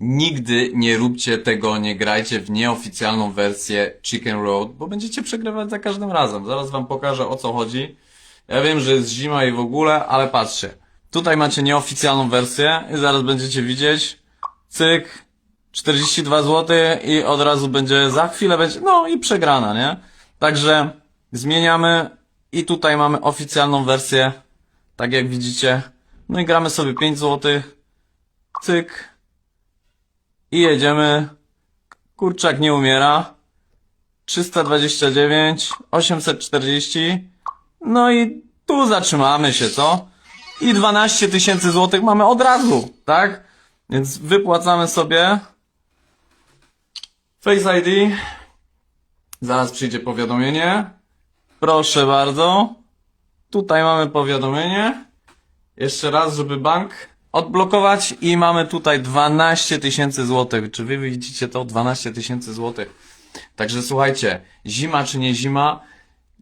Nigdy nie róbcie tego, nie grajcie w nieoficjalną wersję Chicken Road, bo będziecie przegrywać za każdym razem. Zaraz wam pokażę, o co chodzi. Ja wiem, że jest zima i w ogóle, ale patrzcie. Tutaj macie nieoficjalną wersję i zaraz będziecie widzieć. Cyk. 42 zł i od razu będzie, za chwilę będzie, no i przegrana, nie? Także zmieniamy i tutaj mamy oficjalną wersję, tak jak widzicie. No i gramy sobie 5 zł. Cyk. I jedziemy. Kurczak nie umiera. 329, 840. No i tu zatrzymamy się, co? I 12 tysięcy złotych mamy od razu, tak? Więc wypłacamy sobie Face ID. Zaraz przyjdzie powiadomienie. Proszę bardzo. Tutaj mamy powiadomienie. Jeszcze raz, żeby bank odblokować i mamy tutaj 12 tysięcy złotych. Czy wy widzicie to? 12 tysięcy złotych. Także słuchajcie, zima czy nie zima,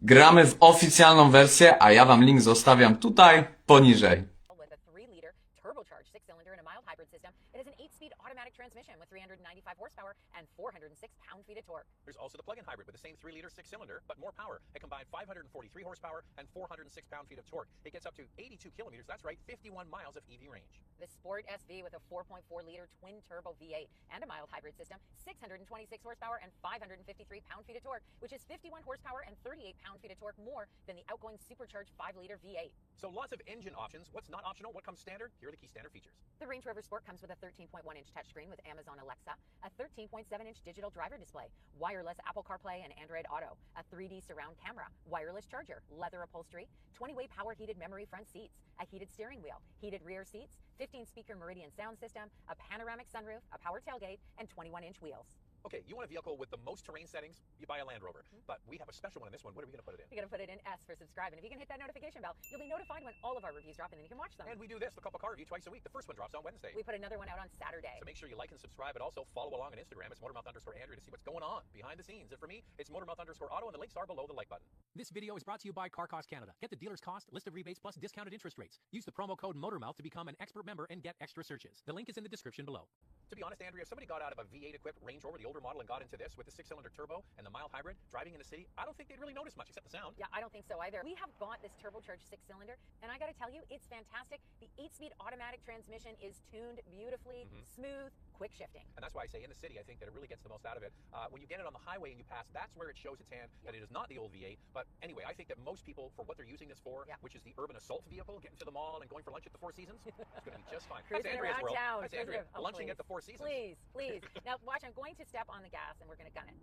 gramy w oficjalną wersję, a ja wam link zostawiam tutaj poniżej. With a 3-liter turbocharged 6-cylinder and a mild hybrid system, it has an 8-speed automatic transmission with 395 horsepower and 406 pound-feet of torque. There's also the plug-in hybrid with the same 3-liter 6-cylinder, but more power. It combines 543 horsepower and 406 pound-feet of torque. It gets up to 82 kilometers, that's right, 51 miles of EV range. The Sport SV with a 4.4-liter twin-turbo V8 and a mild hybrid system, 626 horsepower and 553 pound-feet of torque, which is 51 horsepower and 38 pound-feet of torque more than the outgoing supercharged 5-liter V8. So lots of engine options. What's not optional? What comes standard? Here are the key standard features. The Range Rover Sport comes with a 13.1-inch touchscreen with Amazon Alexa, a 13.7-inch digital driver display, wireless Apple CarPlay and Android Auto, a 3D surround camera, wireless charger, leather upholstery, 20-way power heated memory front seats, a heated steering wheel, heated rear seats, 15-speaker Meridian sound system, a panoramic sunroof, a power tailgate, and 21-inch wheels. Okay, you want a vehicle with the most terrain settings? You buy a Land Rover. But we have a special one in this one. What are we going to put it in? You're going to put it in S for subscribe, and if you can hit that notification bell, you'll be notified when all of our reviews drop, and then you can watch them. And we do this, the Couple Car Review, twice a week. The first one drops on Wednesday. We put another one out on Saturday. So make sure you like and subscribe, and also follow along on Instagram. It's Motormouth_Andrew to see what's going on behind the scenes. And for me, it's Motormouth_Auto, and the links are below the like button. This video is brought to you by Car Cost Canada. Get the dealer's cost, list of rebates, plus discounted interest rates. Use the promo code MOTORMOUTH to become an expert member and get extra searches. The link is in the description below. To be honest, Andrea, if somebody got out of a V8 equipped Range Rover, the older model, and got into this with the 6-cylinder turbo and the mild hybrid driving in the city, I don't think they'd really notice much except the sound. Yeah, I don't think so either. We have bought this turbocharged 6-cylinder, and I got to tell you, it's fantastic. The 8-speed automatic transmission is tuned beautifully, smooth, quick shifting. And that's why I say in the city, I think that it really gets the most out of it. When you get it on the highway and you pass, that's where it shows its hand that it is not the old V8. But anyway, I think that most people, for what they're using this for, which is the urban assault vehicle, getting to the mall and going for lunch at the Four Seasons, it's going to be just fine. Cruising around town. That's Andrea, Oh, lunching please. at the Four Seasons. Please, please. Now, watch, I'm going to step on the gas, and we're going to gun it.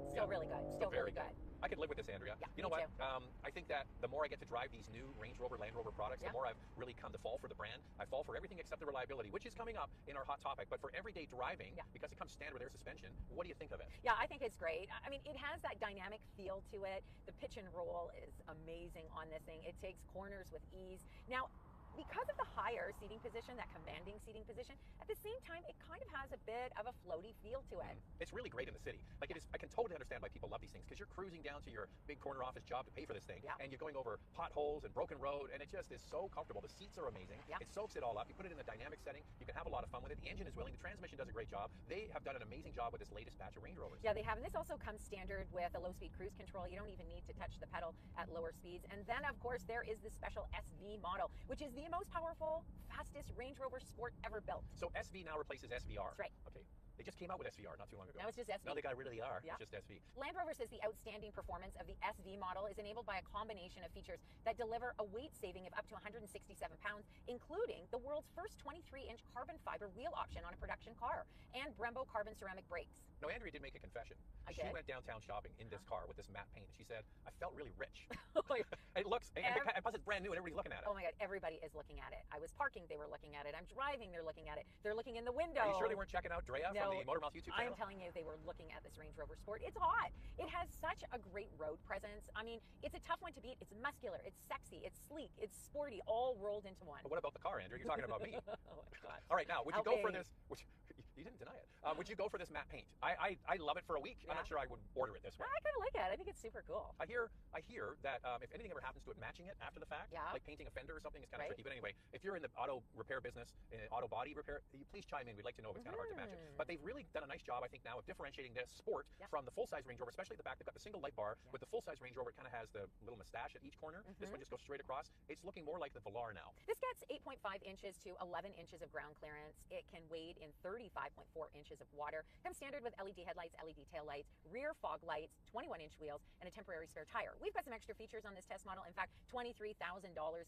Still really good. Still Very really good. I could live with this, Andrea. Yeah, you know me what? I think that the more I get to drive these new Range Rover, Land Rover products, the more I've really come to fall for the brand. I fall for everything except the reliability, which is coming up in our hot topic. But for everyday driving, because it comes standard with air suspension, what do you think of it? Yeah, I think it's great. I mean, it has that dynamic feel to it. The pitch and roll is amazing on this thing. It takes corners with ease. Now, because of the higher seating position, that commanding seating position, at the same time, it kind of has a bit of a floaty feel to it. It's really great in the city. Like, it is, I can totally understand why people love these things, because you're cruising down to your big corner office job to pay for this thing, and you're going over potholes and broken road, and it just is so comfortable. The seats are amazing. It soaks it all up. You put it in a dynamic setting. You can have a lot of fun with it. The engine is willing. The transmission does a great job. They have done an amazing job with this latest batch of Range Rovers. Yeah, they have. And this also comes standard with a low-speed cruise control. You don't even need to touch the pedal at lower speeds. And then, of course, there is the special SV model, which is the most powerful, fastest Range Rover Sport ever built. So SV now replaces SVR. That's right. Okay. They just came out with SVR not too long ago. Now it's just SV. Now they got rid of the R. Yeah. It's just SV. Land Rover says the outstanding performance of the SV model is enabled by a combination of features that deliver a weight saving of up to 167 pounds, including the world's first 23-inch carbon fiber wheel option on a production car and Brembo carbon ceramic brakes. No, Andrea did make a confession. She did? went downtown shopping in this car with this matte paint, and she said, I felt really rich. Oh my It looks, and plus it's brand new, and everybody's looking at it. Oh my God, everybody is looking at it. I was parking, they were looking at it. I'm driving, they're looking at it. They're looking in the window. Are you sure they weren't checking out Drea No, from the Motormouth YouTube channel? I'm telling you, they were looking at this Range Rover Sport. It's hot. It has such a great road presence. I mean, it's a tough one to beat. It's muscular, it's sexy, it's sleek, it's sporty, all rolled into one. But what about the car, Andrea? You're talking about me. Oh my God. All right, now, would you go for Okay. this? You didn't deny it. Would you go for this matte paint? I love it for a week. I'm not sure I would order it this way. I kind of like it. I think it's super cool. I hear that if anything ever happens to it, matching it after the fact, like painting a fender or something, is kind of tricky. But anyway, if you're in the auto repair business, auto body repair, please chime in. We'd like to know if it's kind of hard to match it. But they've really done a nice job, I think, now of differentiating this Sport from the full-size Range Rover, especially at the back. They've got the single light bar. With the full-size Range Rover, it kind of has the little mustache at each corner. This one just goes straight across. It's looking more like the Velar now. This gets 8.5 inches to 11 inches of ground clearance. It can wade in 35.4 inches of water. Comes standard with LED headlights, LED taillights, rear fog lights, 21-inch wheels, and a temporary spare tire. We've got some extra features on this test model. In fact, $23,000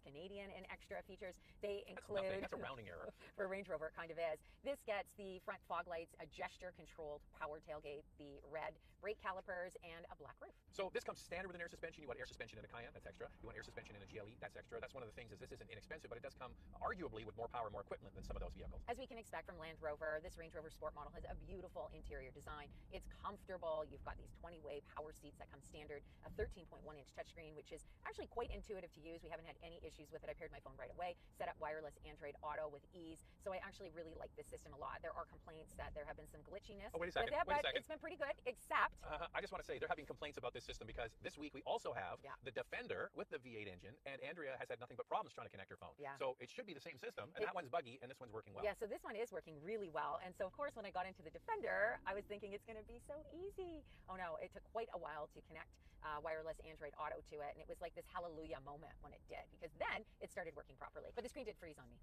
Canadian in extra features. They include... That's nothing. That's a rounding error. For a Range Rover, it kind of is. This gets the front fog lights, a gesture-controlled power tailgate, the red brake calipers, and a black roof. So this comes standard with an air suspension. You want air suspension in a Cayenne, that's extra. You want air suspension in a GLE, that's extra. That's one of the things, is this isn't inexpensive, but it does come arguably with more power, more equipment than some of those vehicles. As we can expect from Land Rover, this Range Rover Sport model has a beautiful interior design. It's comfortable. You've got these 20-way power seats that come standard, a 13.1-inch touchscreen, which is actually quite intuitive to use. We haven't had any issues with it. I paired my phone right away, set up wireless Android Auto with ease. So I actually really like this system a lot. There are complaints that there have been some glitchiness wait a second. with it, Wait a but second. it's been pretty good, except... I just want to say they're having complaints about this system because this week we also have the Defender with the V8 engine, and Andrea has had nothing but problems trying to connect her phone. So it should be the same system, and that one's buggy, and this one's working well. Yeah, so this one is working really well. And so, of course, when I got into the Defender, I was thinking it's going to be so easy. Oh, no, it took quite a while to connect wireless Android Auto to it, and it was like this hallelujah moment when it did, because then it started working properly. But the screen did freeze on me.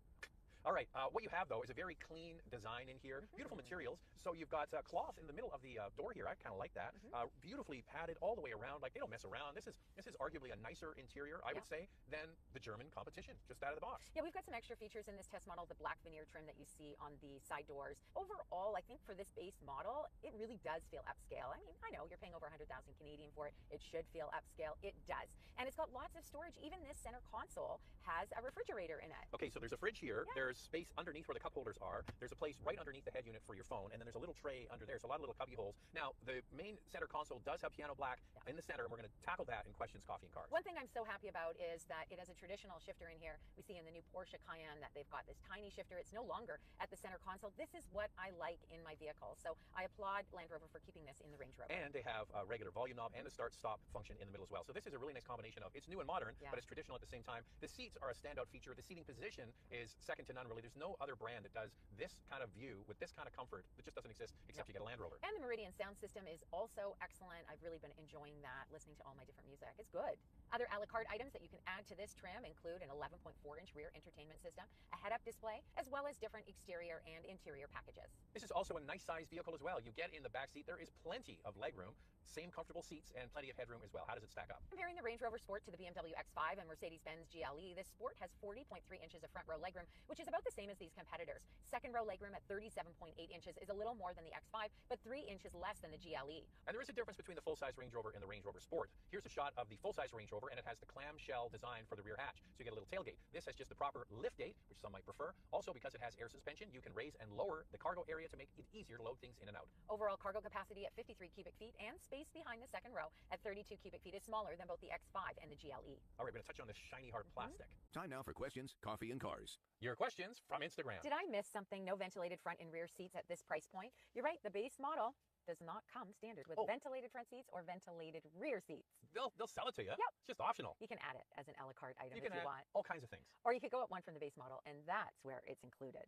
All right, what you have, though, is a very clean design in here. Beautiful materials. So you've got cloth in the middle of the door here. I kind of like that. Beautifully padded all the way around. Like, they don't mess around. This is arguably a nicer interior, I would say, than the German competition, just out of the box. Yeah, we've got some extra features in this test model, the black veneer trim that you see on the side doors. Overall, I think for this base model, it really does feel upscale. I mean, I know you're paying over 100,000 Canadian for it. It should feel upscale. It does. And it's got lots of storage. Even this center console has a refrigerator in it. Okay, so there's a fridge here. There's space underneath where the cup holders are. There's a place right underneath the head unit for your phone, and then there's a little tray under there, so a lot of little cubby holes. Now, the main center console does have piano black in the center, and we're going to tackle that in Questions, Coffee, and Cars. One thing I'm so happy about is that it has a traditional shifter in here. We see in the new Porsche Cayenne that they've got this tiny shifter. It's no longer at the center console. This is what I like in my vehicle, so I applaud Land Rover for keeping this in the Range Rover. And they have a regular volume knob and a start-stop function in the middle as well. So this is a really nice combination of, it's new and modern, but it's traditional at the same time. The seats are a standout feature. The seating position is second to none, really. There's no other brand that does this kind of view with this kind of comfort. That just doesn't exist except you get a Land Rover. And the Meridian sound system is also excellent. I've really been enjoying that, listening to all my different music. It's good. Other a la carte items that you can add to this trim include an 11.4-inch rear entertainment system, a head-up display, as well as different exterior and interior packages. This is also a nice sized vehicle as well. You get in the back seat, there is plenty of legroom, same comfortable seats, and plenty of headroom as well. How does it stack up? Comparing the Range Rover Sport to the BMW X5 and Mercedes-Benz GLE, this Sport has 40.3 inches of front row legroom, which is about the same as these competitors. Second row legroom at 37.8 inches is a little more than the X5, but 3 inches less than the GLE. And there is a difference between the full-size Range Rover and the Range Rover Sport. Here's a shot of the full-size Range Rover, and it has the clamshell design for the rear hatch. So you get a little tailgate. This has just the proper liftgate, which some might prefer. Also, because it has air suspension, you can raise and lower the cargo area to make it easier to load things in and out. Overall cargo capacity at 53 cubic feet, and space behind the second row at 32 cubic feet is smaller than both the X5 and the GLE. All right, we're going to touch on this shiny hard plastic. Time now for Questions, Coffee, and Cars. Your questions from Instagram. Did I miss something? No ventilated front and rear seats at this price point? You're right, the base model does not come standard with ventilated front seats or ventilated rear seats. They'll sell it to you. Yep. It's just optional. You can add it as an a la carte item You if can you add want. all kinds of things. Or you could go up one from the base model, and that's where it's included.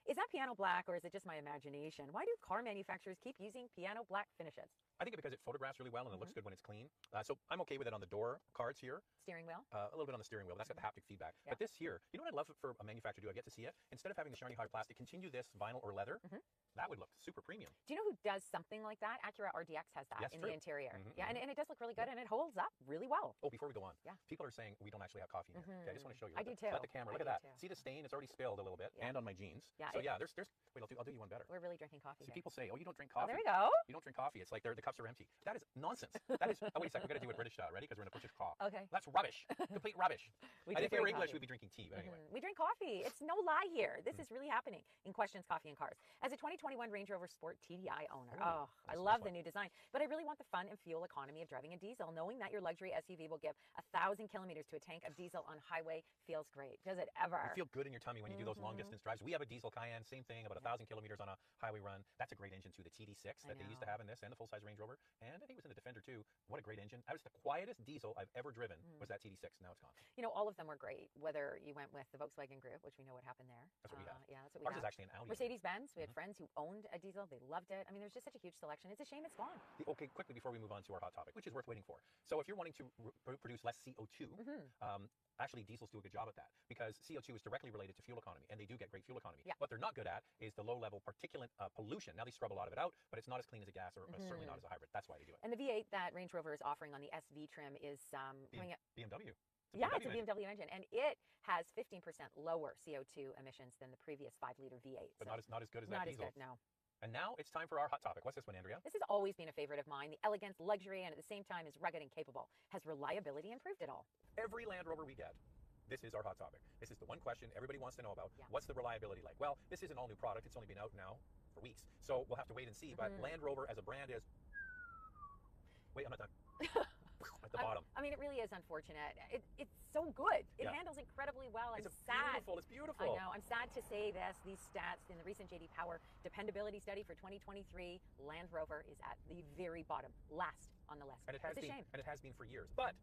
Is that piano black, or is it just my imagination? Why do car manufacturers keep using piano black finishes? I think because it photographs really well and it looks good when it's clean. So I'm okay with it on the door cards here. Steering wheel? A little bit on the steering wheel. That's got the haptic feedback. Yeah. But this here, you know what I'd love for a manufacturer to do? I get to see it. Instead of having the shiny hard plastic, continue this vinyl or leather. That would look super premium. Do you know who does something like that? Acura RDX has that Yes, in true. the interior. Yeah, and it does look really good, and it holds up really well. Oh, before we go on, Yeah. people are saying we don't actually have coffee in here. Okay, I just want to show you. I do too. Let the camera, I look at do that. too. See the stain? It's already spilled a little bit, and on my jeans. Yeah, So it- yeah, there's. Wait, I'll do you one better. We're really drinking coffee See, here. people say, "Oh, you don't drink coffee." there we go. You don't drink coffee. It's like the cups are empty. That is nonsense. That is. Oh, wait a second. We're gonna do it British style. Ready? Because we're gonna British cough. Okay. That's rubbish. Complete rubbish. We And do if we were drink English, coffee. we'd be drinking tea. But anyway. We drink coffee. It's no lie here. This is really happening in Questions, Coffee, and Cars. As a 2021 Range Rover Sport TDI owner, I love the new design, but I really want the fun and fuel economy of driving a diesel. Knowing that your luxury SUV will give 1,000 kilometers to a tank of diesel on highway feels great. Does it ever? You feel good in your tummy when you do those long distance drives. We have a diesel Cayenne, same thing, about 1,000 kilometers on a highway run. That's a great engine too. The TD6 that they used to have in this, and the full-size Range Rover, and I think it was in the Defender too. What a great engine. That was the quietest diesel I've ever driven, was that TD6. Now it's gone. You know, all of them were great, whether you went with the Volkswagen Group, which we know what happened there. That's what we have. Yeah, that's what we Ours have. is actually an Audi. Mercedes-Benz, we had friends who owned a diesel. They loved it. I mean, there's just such a huge selection. It's a shame it's gone. Okay, quickly before we move on to our hot topic, which is worth waiting for. So if you're wanting to produce less CO2, actually diesels do a good job at that, because CO2 is directly related to fuel economy, and they do get great fuel economy. Yeah. What they're not good at is the low-level particulate pollution. Now they scrub a lot of it out, but it's not as clean as a gas, or certainly not as a hybrid. That's why they do it. And the V8 that Range Rover is offering on the SV trim is coming up. BMW. Yeah, it's a BMW engine, and it has 15% lower CO2 emissions than the previous 5-liter V8. But so not as good as that diesel. Not as good, no. And now it's time for our hot topic. What's this one, Andrea? This has always been a favorite of mine. The elegance, luxury, and at the same time is rugged and capable. Has reliability improved at all? Every Land Rover we get, this is our hot topic. This is the one question everybody wants to know about. Yeah. What's the reliability like? Well, this is an all-new product. It's only been out now for weeks, so we'll have to wait and see. But Land Rover as a brand is... Wait, I'm not done. At the bottom. I mean, it really is unfortunate. It's so good. It Yeah. handles incredibly well. I'm It's sad. beautiful. It's beautiful. I know. I'm sad to say this. These stats in the recent J.D. Power dependability study for 2023, Land Rover is at the very bottom, last on the list. And it has it's a been, shame. and it has been for years. But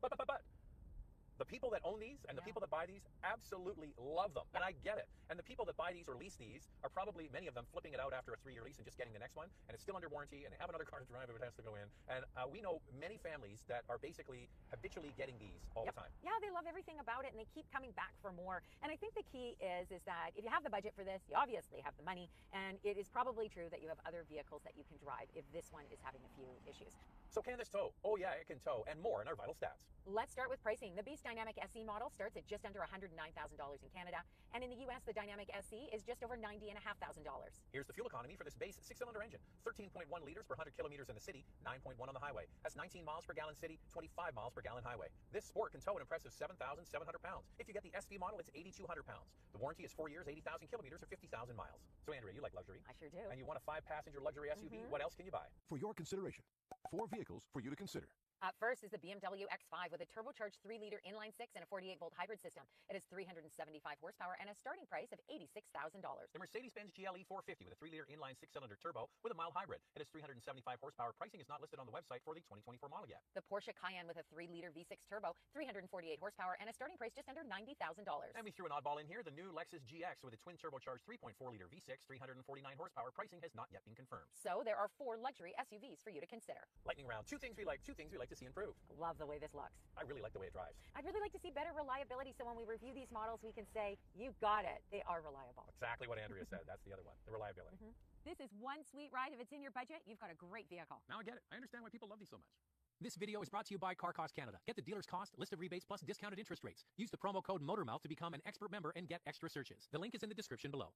the people that own these and the people that buy these absolutely love them, and I get it. And the people that buy these or lease these are probably, many of them, flipping it out after a 3-year lease and just getting the next one, and it's still under warranty, and they have another car to drive if it has to go in. And we know many families that are basically habitually getting these all the time. Yeah, they love everything about it, and they keep coming back for more. And I think the key is that if you have the budget for this, you obviously have the money, and it is probably true that you have other vehicles that you can drive if this one is having a few issues. So can this tow? Oh yeah, it can tow, and more in our vital stats. Let's start with pricing. The Beast Dynamic SE model starts at just under $109,000 in Canada, and in the US, the Dynamic SE is just over $90,500. Here's the fuel economy for this base 6-cylinder engine. 13.1 liters per 100 kilometers in the city, 9.1 on the highway. That's 19 miles per gallon city, 25 miles per gallon highway. This sport can tow an impressive 7,700 pounds. If you get the SV model, it's 8,200 pounds. The warranty is 4 years, 80,000 kilometers, or 50,000 miles. So Andrea, you like luxury. I sure do. And you want a 5-passenger luxury SUV? What else can you buy? For your consideration, 4 vehicles for you to consider. Up first is the BMW X5 with a turbocharged 3-liter inline-6 and a 48-volt hybrid system. It has 375 horsepower and a starting price of $86,000. The Mercedes-Benz GLE 450 with a 3-liter inline 6-cylinder turbo with a mild hybrid. It has 375 horsepower. Pricing is not listed on the website for the 2024 model yet. The Porsche Cayenne with a 3-liter V6 turbo, 348 horsepower, and a starting price just under $90,000. And we threw an oddball in here, the new Lexus GX with a twin turbocharged 3.4-liter V6, 349 horsepower. Pricing has not yet been confirmed. So there are 4 luxury SUVs for you to consider. Lightning round. 2 things we like to see improved. Love the way this looks. I really like the way it drives. I'd really like to see better reliability, so when we review these models, we can say, you got it. They are reliable. Exactly what Andrea said. That's the other one, the reliability. This is one sweet ride. If it's in your budget, you've got a great vehicle. Now I get it. I understand why people love these so much. This video is brought to you by Car Cost Canada. Get the dealer's cost, list of rebates, plus discounted interest rates. Use the promo code MOTORMOUTH to become an expert member and get extra searches. The link is in the description below.